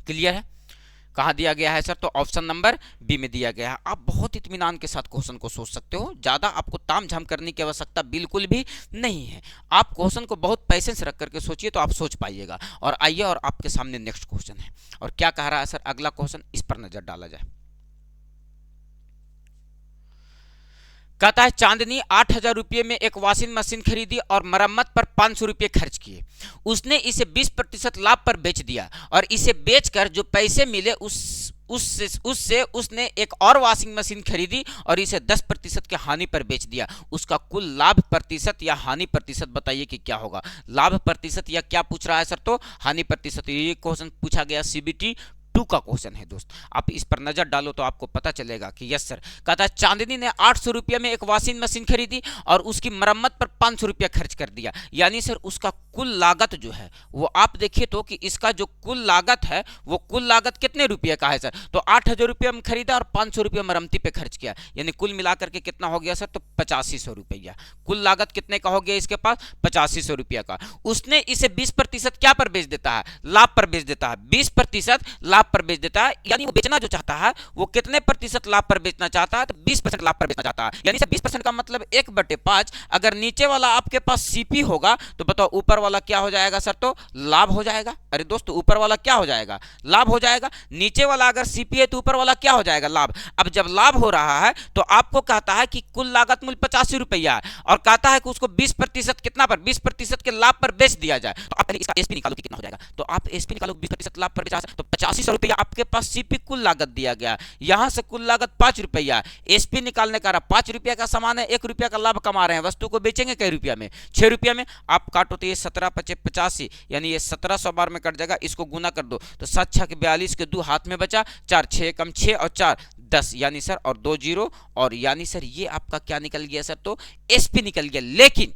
क्लियर है? कहाँ दिया गया है सर? तो ऑप्शन नंबर बी में दिया गया है। आप बहुत इत्मीनान के साथ क्वेश्चन को सोच सकते हो, ज़्यादा आपको तामझाम करने की आवश्यकता बिल्कुल भी नहीं है। आप क्वेश्चन को बहुत पैसेंस रख करके सोचिए तो आप सोच पाइएगा। और आइए, और आपके सामने नेक्स्ट क्वेश्चन है, और क्या कह रहा है सर अगला क्वेश्चन, इस पर नजर डाला जाए। कहता है चांदनी 8,000 रुपये में एक वॉशिंग मशीन खरीदी और मरम्मत पर 500 रुपये खर्च किए। उसने इसे 20% लाभ पर बेच दिया और इसे बेचकर जो पैसे मिले उससे उसने एक और वॉशिंग मशीन खरीदी और इसे 10% के हानि पर बेच दिया। उसका कुल लाभ प्रतिशत या हानि प्रतिशत बताइए कि क्या होगा। लाभ प्रतिशत या क्या पूछ रहा है सर? तो हानि प्रतिशत। ये क्वेश्चन पूछा गया CBT 2 का क्वेश्चन है दोस्त। आप इस पर नजर डालो तो आपको पता चलेगा कि यस सर। कहता है चांदनी ने 800 रुपये में एक वॉशिंग मशीन खरीदी और उसकी मरम्मत पर 500 रुपया खर्च कर दिया। यानी सर उसका कुल लागत जो है वो आप देखिए तो कि इसका जो कुल लागत है वो कुल लागत कितने रुपये का है सर? तो 8,000 रुपये में खरीदा और 500 रुपये मरम्मती पे खर्च किया, यानी कुल मिलाकर के कितना हो गया सर? तो 8500 रुपया। कुल लागत कितने का हो गया इसके पास? 8500 रुपया का। उसने इसे 20% क्या पर बेच देता है? लाभ पर बेच देता है। 20% लाभ पर बेच देता है, यानी वो बेचना जो चाहता है वो कितने प्रतिशत लाभ पर बेचना चाहता है? तो 20% लाभ पर बेचना चाहता है। यानी सर 20% का मतलब 1/5। अगर नीचे वाला आपके पास सीपी होगा तो बताओ ऊपर वाला क्या हो जाएगा सर? तो लाभ हो जाएगा। अरे दोस्तों ऊपर वाला क्या हो जाएगा? लाभ हो जाएगा। नीचे वाला अगर सीपी है तो ऊपर वाला क्या हो जाएगा? लाभ। अब जब लाभ हो रहा है तो आपको कहता है कि कुल लागत मूल्य 85 रुपया है और कहता है कि उसको 20% कितना पर? 20% के लाभ पर बेच दिया जाए। तो आप पहले इसका एसपी निकालो कि कितना हो जाएगा। तो आप एसपी निकालो 20% लाभ पर बेचा तो 8500 रुपया आपके पास सीपी कुल लागत दिया गया। यहां से कुल लागत 5 रुपया, एसपी निकालने का 5 रुपया का सामान है, 1 रुपया का लाभ कमा रहे हैं। वस्तु को बेचेंगे कई रुपया में? 6 रुपया में। आप काटो तो ये 17 5 85, यानी ये 1700 बार में कट जाएगा। इसको गुना कर दो तो 7 6 42 के 2 हाथ में बचा, 4 6 कम 6 और 4 10, यानी सर और 2 जीरो, और यानी सर ये आपका क्या निकल गया सर? तो एसपी निकल गया। लेकिन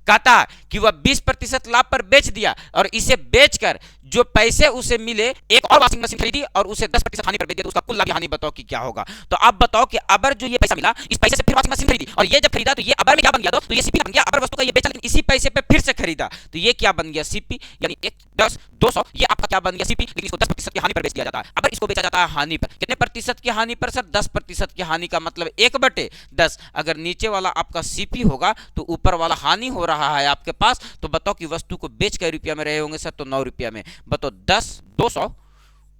कहता कि वह 20% लाभ पर बेच दिया और इसे बेचकर जो पैसे उसे मिले एक और वॉशिंग मशीन खरीदी और उसे 10% हानि पर बेच दिया। तो उसका कुल लाभ हानि बताओ कि क्या होगा। तो आप बताओ कि अबर जो ये पैसा मिला इस पैसे से फिर वॉशिंग मशीन खरीदी और ये जब खरीदा तो ये अबर में क्या बन गया? तो ये सीपी बन गया। अबर वस्तु का ये बेचा लेकिन इसी पैसे पे फिर से खरीदा तो ये क्या बन गया? सीपी, यानी 1 10 200, ये आपका क्या बन गया? सीपी। लेकिन इसको 10% की हानि पर बेच दिया जाता है। अबर इसको बेचा जाता है हानि पर। कितने प्रतिशत की हानि पर सर? 10% की हानि का मतलब 1/10। अगर नीचे वाला आपका सीपी होगा तो ऊपर वाला हानि हो रहा है आपके पास। तो बताओ कि वस्तु को बेच कई रुपया में रहे होंगे सर? तो 9 रुपया में। बताओ 10 200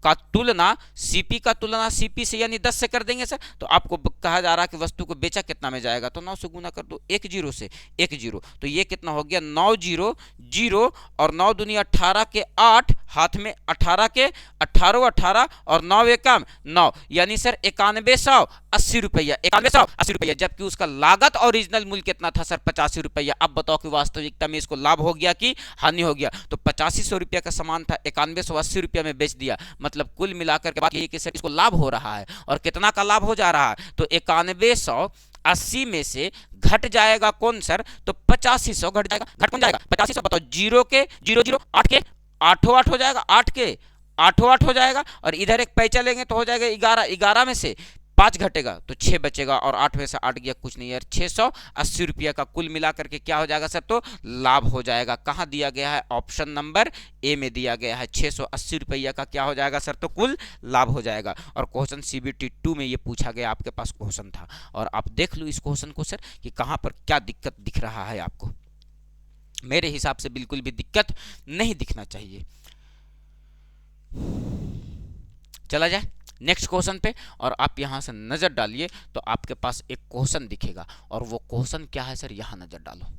का तुलना सीपी का तुलना सीपी से यानी 10 से कर देंगे सर। तो आपको कहा जा रहा है कि वस्तु को बेचा कितना में जाएगा? तो 9 से गुना कर दो 1 जीरो से, 1 जीरो। तो ये कितना हो गया? 9 जीरो जीरो और 9 दूनी 18 के 8, हाथ में 18 के 18 18 और 9 एकम 9, यानी सर 9180 रुपया। 9180 रुपया, जबकि उसका लागत ओरिजिनल मूल्य कितना था सर? 85 रुपया। अब बताओ कि वास्तविकता में इसको लाभ हो गया कि हानि हो गया? तो 8500 रुपया का सामान था, 9180 रुपया में बेच दिया। मतलब कुल मिलाकर के बात यही कि सर इसको लाभ हो रहा है। और कितना का लाभ हो जा रहा है? तो 9180 में से घट जाएगा कौन सर? तो 8500 घट जाएगा। घट कौन जाएगा? 8500। बताओ जीरो के जीरो जीरो, 8 के 8 8 हो जाएगा, 8 के 8 8 हो जाएगा और इधर एक पैसा लेंगे तो हो जाएगा 11। 11 में से 5 घटेगा तो 6 बचेगा और 8 में से 8 गया कुछ नहीं यार, 680 रुपया का कुल मिला करके क्या हो जाएगा सर? तो लाभ हो जाएगा। कहां दिया गया है? ऑप्शन नंबर ए में दिया गया है। 680 रुपया का क्या हो जाएगा सर? तो कुल लाभ हो जाएगा। और क्वेश्चन CBT 2 में ये पूछा गया, आपके पास क्वेश्चन था। और आप देख लो इस क्वेश्चन को सर कि कहां पर क्या दिक्कत दिख रहा है आपको। मेरे हिसाब से बिल्कुल भी दिक्कत नहीं दिखना चाहिए। चला जाए नेक्स्ट क्वेश्चन पे, और आप यहां से नजर डालिए तो आपके पास एक क्वेश्चन दिखेगा। और वो क्वेश्चन क्या है सर? यहां नजर डालो।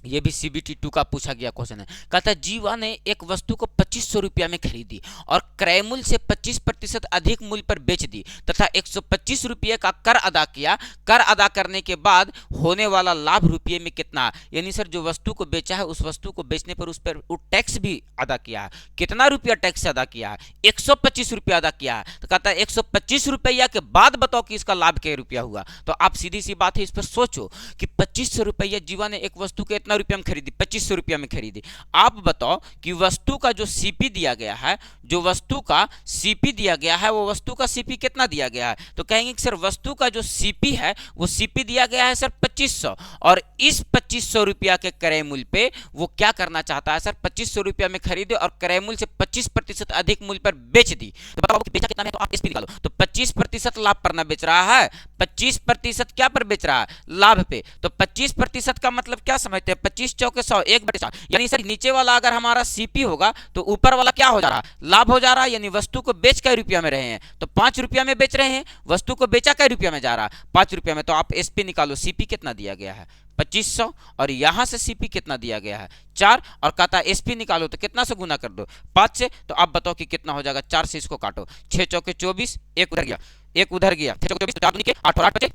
ये भी CBT 2 का पूछा गया क्वेश्चन है। कहता है जीवा ने एक वस्तु को 2500 रुपया में खरीदी और क्रय मूल्य से 25% अधिक मूल्य पर बेच दी तथा 125 रुपये का कर अदा किया। कर अदा करने के बाद होने वाला लाभ रुपये में कितना? यानी सर जो वस्तु को बेचा है उस वस्तु को बेचने पर उस पर टैक्स भी अदा किया है। कितना रुपया टैक्स अदा किया है? 125 रुपया अदा किया है। तो कहता है 125 रुपया के बाद बताओ कि इसका लाभ क्या रुपया हुआ। तो आप सीधी सी बात है इस पर सोचो कि 2500 रुपया जीवा ने एक वस्तु के रुपया में खरीदी, 2500 रुपया में खरीदी। आप बताओ कि वस्तु का जो सीपी दिया गया है, जो वस्तु का सीपी दिया गया है वो वस्तु का सीपी कितना दिया गया है? तो कहेंगे कि सर वस्तु का जो सीपी है वो सीपी दिया गया है सर 2500, और इस 2500 रुपया के क्रय मूल्य पे वो क्या करना चाहता है सर, 2500 रुपया में खरीदे और क्रय मूल्य से 25% अधिक मूल्य पर बेच दी। तो बताओ कि बेचा कितना है, तो आप एसपी निकालो। तो 25% लाभ पर ना बेच रहा है, 25% क्या पर बेच रहा है, लाभ पे। तो 25% का मतलब क्या समझते हैं, 25 चौके 100, 1/4, यानी सर नीचे वाला अगर हमारा सीपी होगा तो ऊपर वाला क्या हो जा रहा है, लाभ हो जा रहा है। यानी वस्तु को बेच कै रुपया में रहे हैं, तो 5 रुपया में बेच रहे हैं, वस्तु को बेचा कै रुपया में जा रहा है, 5 रुपया में। तो आप एसपी निकालो, सीपी कितना दिया गया है 2500, और यहां से सीपी कितना दिया गया है 4, और कहता है एसपी निकालो, तो कितना से गुना कर दो 5 से। तो आप बताओ कि कितना हो जाएगा, 4 से इसको काटो, 6 चौके 24, एक उधर गया, एक उधर गया, 6 चौके 24, 4 दूनी के 8 और 8 बचे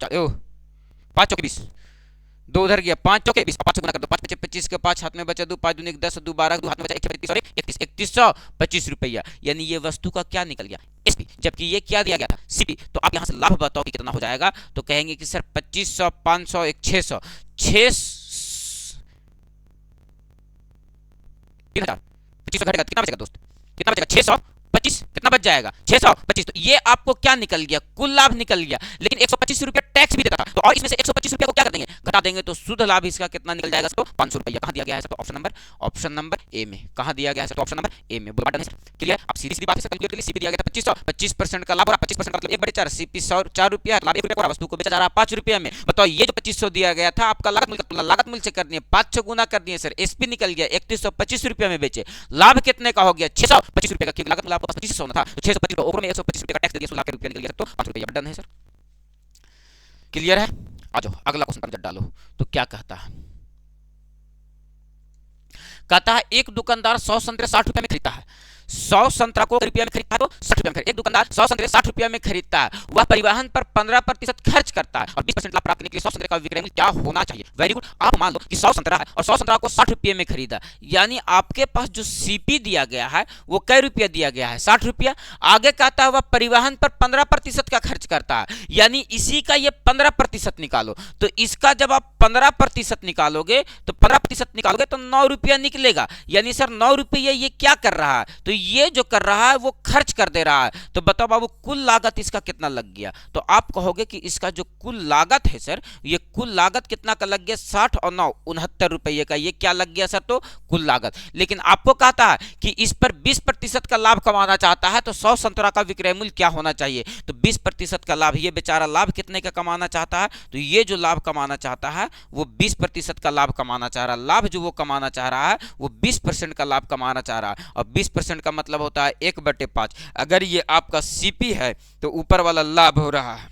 5 चौके 20, 2 उधर गया, 5 चौके 20, 5 से गुना कर दो, 5 बचे 25 के 5 हाथ में बचा 2, 5 दूनी 10, 2 12, 2 हाथ में बचा 3125 रुपया। यानी ये वस्तु का क्या निकल गया, एसपी, जबकि ये क्या दिया गया था, सीपी। तो आप यहां से लाभ बताओ कि कितना हो जाएगा, तो कहेंगे कि सर 2500, 500, 600, 2500 घटेगा कितना बचेगा दोस्त, कितना बचेगा 625, कितना बच जाएगा 625। तो ये आपको क्या निकल गया, कुल लाभ निकल गया। लेकिन 125 रुपया टैक्स भी देता था, तो और इसमें से 125 रुपया को क्या कर देंगे, घटा देंगे, तो शुद्ध लाभ इसका कितना निकल जाएगा, तो 500 रुपया। कहां दिया गया है, तो ऑप्शन नंबर ए में। कहां दिया गया है, तो ऑप्शन नंबर ए में। क्लियर। अब सीधी सीधी बात है, कैलकुलेट के लिए सीपी दिया गया था 2500, 25% का लाभ और 25% मतलब 1/4, सीपी 4 रुपया, लाभ 1 रुपया, वस्तु को बेचा जा रहा है 5 रुपया में। बताओ ये जो 2500 दिया गया था आपका लागत मूल्य का तुलना लागत मूल्य से कर दिए, 5 से गुना कर दिए सर, एसपी निकल गया 3125 रुपया में बेचे, लाभ कितने का हो गया 625 रुपया का, क्योंकि लागत मूल्य आपको 2500 था, तो 625 ऊपर में 125 रुपया का टैक्स दे दिया, 16 रुपया निकल गया, तो 5 रुपया डन है सर। क्लियर है। आ जाओ अगला क्वेश्चन पर डालो। तो क्या कहता है, कहता है एक दुकानदार 100 संतरे 60 रुपया में खरीदता है, 100 संतरा को रुपया में खरीदता है तो 60 रुपया में खरीदता है। एक दुकानदार 100 संतरे 60 रुपया में खरीदता है, वह परिवहन पर 15% खर्च करता है और 20% लाभ प्राप्त करने के लिए 100 संतरे का विक्रय मूल्य क्या होना चाहिए। Very good. आप मान लो कि 100 संतरा है और 100 संतरा को 60 रुपये में खरीदा, यानी आपके पास जो सीपी दिया गया है वो कै रुपया दिया गया है 60 रुपया। आगे कहता है वह परिवहन पर 15% का खर्च करता है, यानी इसी का ये 15% निकालो। तो इसका जब आप 15% निकालोगे तो 15% निकालोगे तो 9 रुपया निकलेगा, यानी सर 9 रुपया ये क्या कर रहा है, तो ये जो कर रहा है वो खर्च कर दे रहा है। तो बताओ बाबू कुल लागत इसका कितना लग गया, तो आप कहोगे कि इसका जो कुल लागत है सर, ये कुल लागत कितना का लग गया 60 और 9 69 रुपये का, ये क्या लग गया सर, तो कुल लागत। लेकिन आपको कहता है कि इस पर 20% का लाभ कमाना चाहता है, तो 100 संतरा का विक्रय मूल्य क्या होना चाहिए, तो 20% का लाभ। ये बेचारा लाभ कितने का कमाना चाहता है, तो ये जो लाभ कमाना चाहता है वो 20% का लाभ कमाना चाह रहा है। लाभ जो वो कमाना चाह रहा है वो 20% का लाभ कमाना चाह रहा है, और 20% का मतलब होता है 1/5। अगर ये आपका सीपी है तो ऊपर वाला लाभ हो रहा है,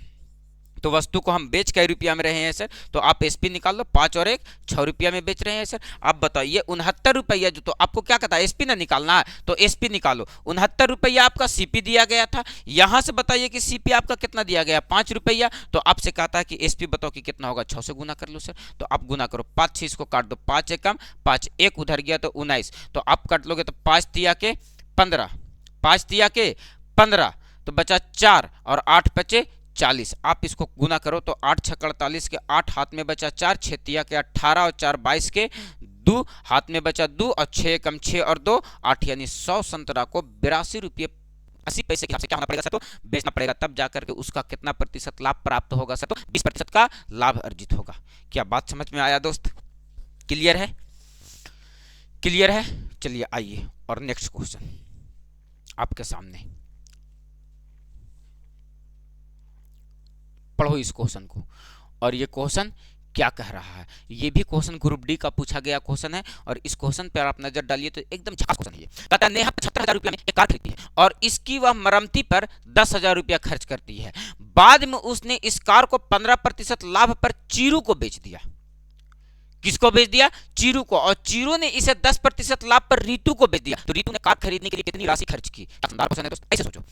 तो वस्तु को हम बेच कै रुपया में रहे हैं सर, तो आप एसपी निकाल लो, 5 और 1 6 रुपया में बेच रहे हैं सर। आप बताइए 69 रुपया जो, तो आपको क्या कहता है एसपी ना निकालना है, तो एसपी निकालो। 69 रुपया आपका सीपी दिया गया था, यहां से बताइए कि सीपी आपका कितना दिया गया 5 रुपया, तो आपसे कहता है कि एसपी बताओ कि कितना होगा, 6 से गुना कर लो सर। तो आप गुना करो, 5 से इसको काट दो, 5 एकम 5, 1 उधर गया तो 19, तो आप काट लोगे तो 5 तिया के 15, 5 तिया के 15, तो बचा 4 और 8 बचे 40। आप इसको गुना करो तो 8 छक 48 के 8 हाथ में बचा 4, 6 तिया के 18 और 4 22 के 2 हाथ में बचा 2 और 6 कम 6 और 2 8, यानी 100 संतरा को 82 रुपये 80 पैसे के हिसाब से क्या होना पड़ेगा सर, तो बेचना पड़ेगा, तब जाकर के उसका कितना प्रतिशत लाभ प्राप्त होगा सर, तो 20% का लाभ अर्जित होगा। क्या बात समझ में आया दोस्त? क्लियर है, क्लियर है। चलिए आइए और नेक्स्ट क्वेश्चन आपके सामने पढ़ो इस क्वेश्चन को, और ये क्वेश्चन क्या कह रहा है। ये भी क्वेश्चन ग्रुप डी का पूछा गया क्वेश्चन है, और इस क्वेश्चन पर आप नजर डालिए तो एकदम झकास क्वेश्चन है। कहता है नेहा 75,000 रुपया में एक कार खरीदती है और इसकी वह मरम्मती पर 10,000 रुपया खर्च करती है। बाद में उसने इस कार को 15% लाभ पर चीरू को बेच दिया। किसको बेच दिया? चीरू को। और चीरू ने इसे 10% लाभ पर रीतू को बेच दिया। तो रीतू ने कार खरीदने के लिए कितनी राशि खर्च की? शानदार क्वेश्चन है दोस्तों। ऐसे सोचो,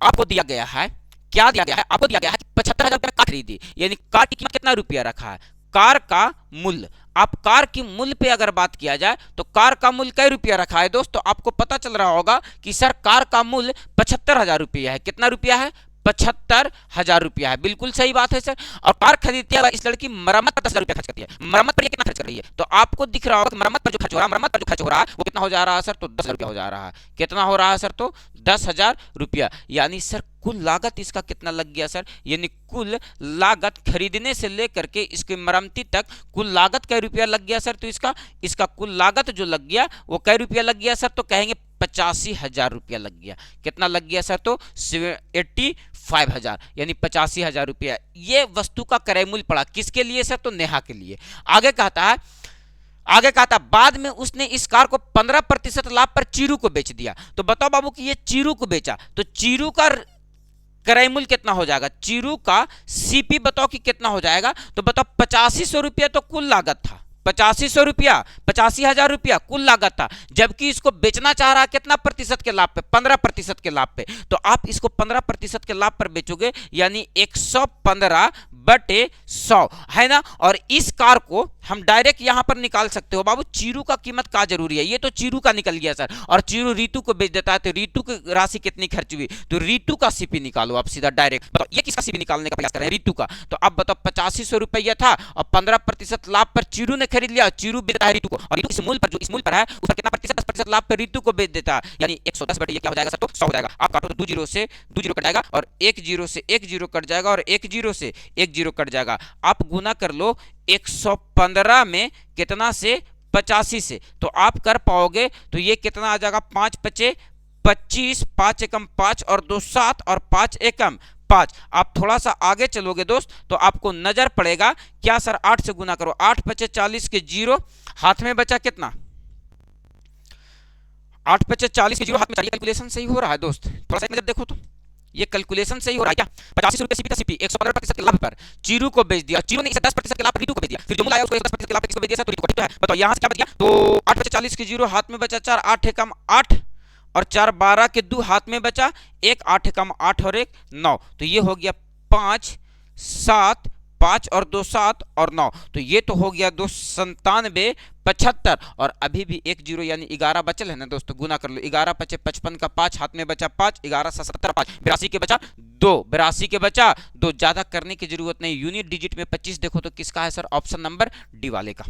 आपको दिया गया है, क्या दिया गया है? आपको दिया गया है कि 75,000 रुपया कार खरीदी, यानी कार की कीमत कितना रुपया रखा है? कार का मूल्य। आप कार की मूल्य पे अगर बात किया जाए तो कार का मूल्य कई रुपया रखा है दोस्तों? आपको पता चल रहा होगा कि सर कार का मूल्य 75,000 रुपया है। कितना रुपया है? 75,000 रुपया है। बिल्कुल सही बात है सर। और कार खरीदती है इस लड़की, मरम्मत पर 10,000 रुपया खर्च करती है। मरम्मत पर ये कितना खर्च कर रही है? तो आपको दिख रहा होगा कि मरम्मत पर जो खर्च हो रहा है, मरम्मत पर जो खर्च हो रहा है वो कितना हो जा रहा है सर? तो 10,000 रुपया हो जा रहा है। कितना हो रहा है सर? तो 10,000 रुपया। यानी सर कुल लागत इसका कितना लग गया सर? यानी कुल लागत खरीदने से लेकर के इसकी मरम्मती तक कुल लागत कै रुपया लग गया सर? तो इसका कुल लागत जो लग गया वो कै रुपया लग गया सर? तो कहेंगे 85,000 रुपया लग गया। कितना लग गया सर? तो 85,000, यानी 85,000 रुपया। ये वस्तु का क्रय मूल्य पड़ा किसके लिए सर? तो नेहा के लिए। आगे कहता बाद में उसने इस कार को 15% लाभ पर चीरू को बेच दिया। तो बताओ बाबू कि ये चीरू को बेचा, तो चीरू का क्रय मूल्य कितना हो जाएगा? चीरू का सीपी बताओ कि कितना हो जाएगा? तो बताओ 8500 रुपया तो कुल लागत था, 8500 रुपया, 85,000 रुपया कुल लागत था। जबकि इसको बेचना चाह रहा है कितना प्रतिशत के लाभ पे? 15% के लाभ पे। तो आप इसको 15% के लाभ पर बेचोगे, यानी 115/100 है ना। और इस कार को हम डायरेक्ट यहां पर निकाल सकते हो बाबू। चीरू का कीमत का जरूरी है, ये तो चीरू का निकल गया सर। और चीरू रीतू को बेच देता है, तो रीतू की राशि कितनी खर्च हुई? तो रीतू का सीपी निकालो आप सीधा डायरेक्ट। बताओ ये किसका सीपी निकालने का प्रयास कर रहे हैं? रीतू का। तो अब बताओ 8500 रुपया था और 15% लाभ पर चीरू ने खरीद लिया। चीरू बेचता है रीतू को, और रीतू इस मूल्य पर, जो इस मूल्य पर है उस पर कितना प्रतिशत? 10% लाभ पर रीतू को बेच देता है, यानी 110 ये क्या हो जाएगा सर? तो 100 हो जाएगा। आप काटो तो 2 जीरो से 2 जीरो कट जाएगा, और 1 जीरो से 1 जीरो कट जाएगा, और 1 जीरो से 1 जीरो कट जाएगा। आप गुना कर लो 115 में कितना से? 85 से। तो आप कर पाओगे तो ये कितना आ जाएगा? 5 पचे 25, 5 एकम 5 और 2 7 और 5 एकम 5। आप थोड़ा सा आगे चलोगे दोस्त तो आपको नजर पड़ेगा क्या सर? 8 से गुना करो, 8 पचे 40 के जीरो, हाथ में बचा कितना? 8 पचे 40 के जीरो, हाथ में 40। कैलकुलेशन सही हो रहा है दोस्त? थोड़ा सा नजर देखो तो ये कैलकुलेशन सही हो रहा है क्या? 85 रुपये सीपी था, सीपी 115% के लाभ पर चीरू को बेच दिया। चीरू ने इसे 10% के लाभ पर रीतू को बेच दिया। फिर जो मूल्य आया उसको 10% के लाभ पर किसको बेच दिया? तो रीतू को। ठीक है, बताओ यहां से क्या बच गया? तो 8 पचे 40 के जीरो, हाथ में बचा 4, 8 एकम 8 और 4 12 के 2, हाथ में बचा 1, 8 एकम 8 और 1 9। तो ये हो गया 5 7, 5 और 2 7 और 9। तो ये तो हो गया 297 75, और अभी भी 1 जीरो यानी 11 बचल है ना दोस्तों। गुना कर लो, 11 पचे 55 का 5, हाथ में बचा 5, 11 से 70 5, 82 के बचा 2, 82 के बचा 2। ज्यादा करने की जरूरत नहीं। यूनिट डिजिट में 25 देखो तो किसका है सर? ऑप्शन नंबर डी वाले का।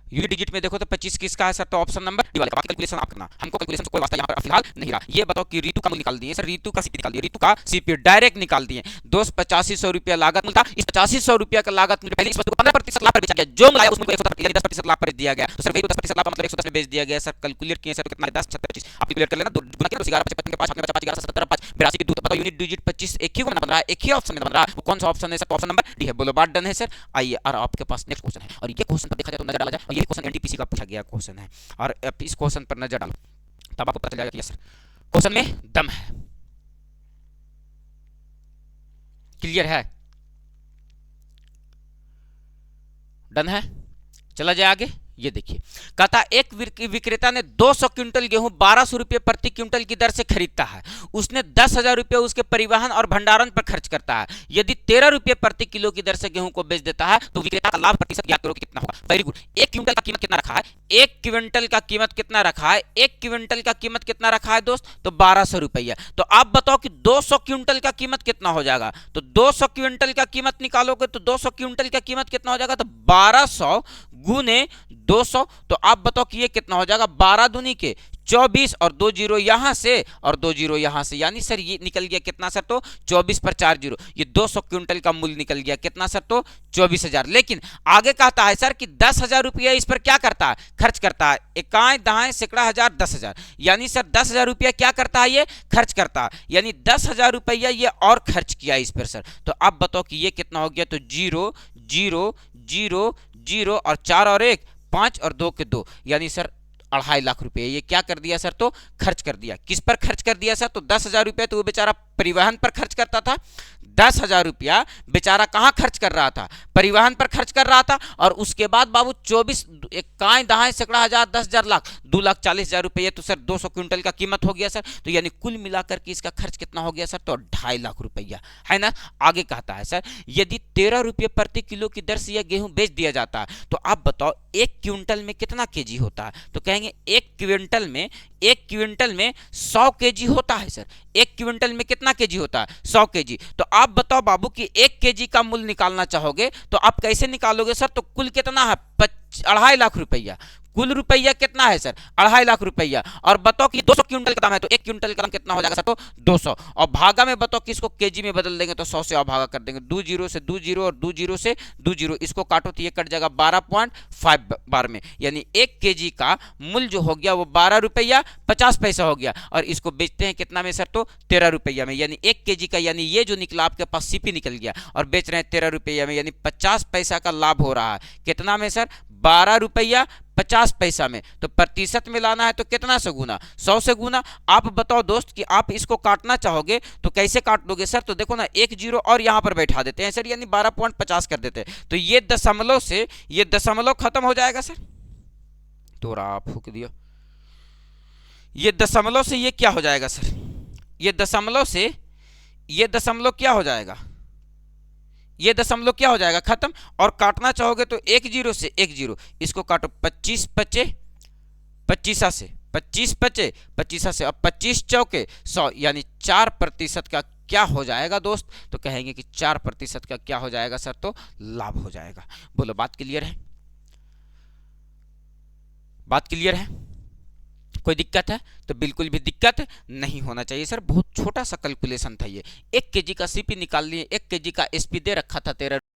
यूनिट डिजिट में देखो तो 25 किसका है सर? तो ऑप्शन नंबर डी वाले का। बाकी कैलकुलेशन आप करना, हमको कैलकुलेशन से कोई वास्ता यहाँ पर फिलहाल नहीं रहा। ये बताओ कि रीतू का मूल्य निकाल दिए सर, रीतू का सीपी निकाल दिए, रीतू का सीपी डायरेक्ट निकाल दिए। दोस्त 8500 रुपया लागत मूल्य था। इस 8500 रुपया का लागत मूल्य पहले इस वस्तु को 15% लाभ पर बेचा गया, जो मिलाया उस मूल्य को 10% लाभ पर दिया गया। तो सर वही 10% लाभ मतलब 110 में बेच दिया गया सर। कैलकुलेट किए सर तो कितना? 10 25। आप कैलकुलेट कर लेना, 2 गुना किया तो 11 55 के 5, हाथ में बचा 5, 11 से 70 5, 82 के 2। बताओ यूनिट डिजिट 25 एक ही बन रहा है, एक ही ऑप्शन में बन रहा है। वो कौन सा ऑप्शन है सर? ऑप्शन नंबर डी है। बोलो बात डन है सर। आइए और आपके पास नेक्स्ट क्वेश्चन है, और ये क्वेश्चन पर देखा जाए तो नजर डाला जाए, और ये क्वेश्चन एनटीपीसी का पूछा गया क्वेश्चन है, और इस क्वेश्चन पर नजर डालो तब आपको पता चलेगा कि सर क्वेश्चन में दम है। क्लियर है? डन है? चला जाए आगे। ये देखिए, कहता एक विक्रेता ने 200 क्विंटल गेहूं 1200 रुपये प्रति क्विंटल की दर से खरीदता है। उसने 10,000 रुपये उसके परिवहन और भंडारण पर खर्च करता है। यदि 13 रुपये प्रति किलो की दर से गेहूं को बेच देता है तो विक्रेता का लाभ प्रतिशत याद करो कि कितना होगा। Very good. एक क्विंटल का कीमत कितना रखा है? एक क्विंटल का कीमत कितना रखा है? एक क्विंटल का कीमत कितना रखा है दोस्त? तो 1200 रुपया। तो आप बताओ कि 200 क्विंटल का कीमत कितना हो जाएगा? तो 200 क्विंटल का कीमत निकालोगे तो 200 क्विंटल का कीमत कितना हो जाएगा? तो 1200 गुने 200। तो आप बताओ कि ये कितना हो जाएगा? 12 दूनी के 24 और 2 जीरो यहां से और 2 जीरो यहां से, यानी सर ये निकल गया कितना सर? तो 24 पर 4 जीरो, ये 200 क्विंटल का मूल्य निकल गया कितना सर? तो 24,000। लेकिन आगे कहता है सर कि 10,000 रुपया इस पर क्या करता है? खर्च करता है। इकाई दहाई सैकड़ा हजार 10,000, यानी सर 10,000 रुपया क्या करता है? ये खर्च करता है, यानी 10,000 रुपया ये और खर्च किया इस पर सर। तो आप बताओ कि ये कितना हो गया? तो 0 0 0 0 और 4 और 1 5 और 2 के 2, यानी सर 2.5 लाख रुपए ये क्या कर दिया सर? तो खर्च कर दिया। किस पर खर्च कर दिया सर? तो 10,000 रुपए तो वो बेचारा परिवहन पर खर्च करता था, 10,000 रुपया बेचारा कहाँ खर्च कर रहा था, परिवहन पर खर्च कर रहा था। और उसके बाद बाबू 24 काएं दहाएं सैकड़ा हजार 10,000 लाख 2,40,000 रुपये, तो सर 200 क्विंटल का कीमत हो गया सर। तो यानी कुल मिलाकर के इसका खर्च कितना हो गया सर, तो 2.5 लाख रुपया, है ना। आगे कहता है सर, यदि 13 रुपये प्रति किलो की दर से यह गेहूं बेच दिया जाता है तो आप बताओ 1 क्विंटल में कितना केजी होता है। तो कहेंगे 1 क्विंटल में 100 केजी होता है सर। 1 क्विंटल में कितना केजी होता है, 100 केजी। तो आप बताओ बाबू कि 1 केजी का मूल्य निकालना चाहोगे तो आप कैसे निकालोगे सर, तो कुल कितना है 2.5 लाख रुपया। कुल रुपया कितना है सर, 2.5 लाख रुपया। और बताओ कि 200 क्विंटल का दाम है तो 1 क्विंटल का दाम कितना हो जाएगा सर, तो 200। और भागा में बताओ कि इसको केजी में बदल देंगे तो 100 से भागा कर देंगे, 2 जीरो से 2 जीरो और 2 जीरो से 2 जीरो, इसको काटो तो ये कट जाएगा 12.5 बार में। यानी 1 केजी का मूल्य जो हो गया वो 12 रुपया 50 पैसा हो गया। और इसको बेचते हैं कितना में सर, तो 13 रुपया में। यानी 1 केजी का, यानी ये जो निकला आपके पास सीपी निकल गया और बेच रहे हैं 13 रुपया में, यानी 50 पैसा का लाभ हो रहा है। कितना में सर, 12 रुपया 50 पैसा में। तो प्रतिशत में लाना है तो कितना से गुना, 100 से गुना। आप बताओ दोस्त कि आप इसको काटना चाहोगे तो कैसे काट दोगे सर, तो देखो ना 1 जीरो और यहां पर बैठा देते हैं सर, यानी 12.50 कर देते हैं। तो ये दशमलव से ये दशमलव खत्म हो जाएगा सर, थोड़ा आप फूक दियो। ये दशमलव से ये क्या हो जाएगा सर, ये दशमलव से ये दशमलव क्या हो जाएगा, ये दशमलव क्या हो जाएगा, खत्म। और काटना चाहोगे तो 1 जीरो से 1 जीरो, इसको काटो 25 पचे 25 से 25 पचे 25 से, अब 25 चौके 100, यानी 4% का क्या हो जाएगा दोस्त, तो कहेंगे कि 4% का क्या हो जाएगा सर, तो लाभ हो जाएगा। बोलो बात क्लियर है, बात क्लियर है, कोई दिक्कत है, तो बिल्कुल भी दिक्कत नहीं होना चाहिए सर। बहुत छोटा सा कैलकुलेशन था ये। 1 केजी का सीपी निकाल लिए, 1 केजी का एसपी दे रखा था 13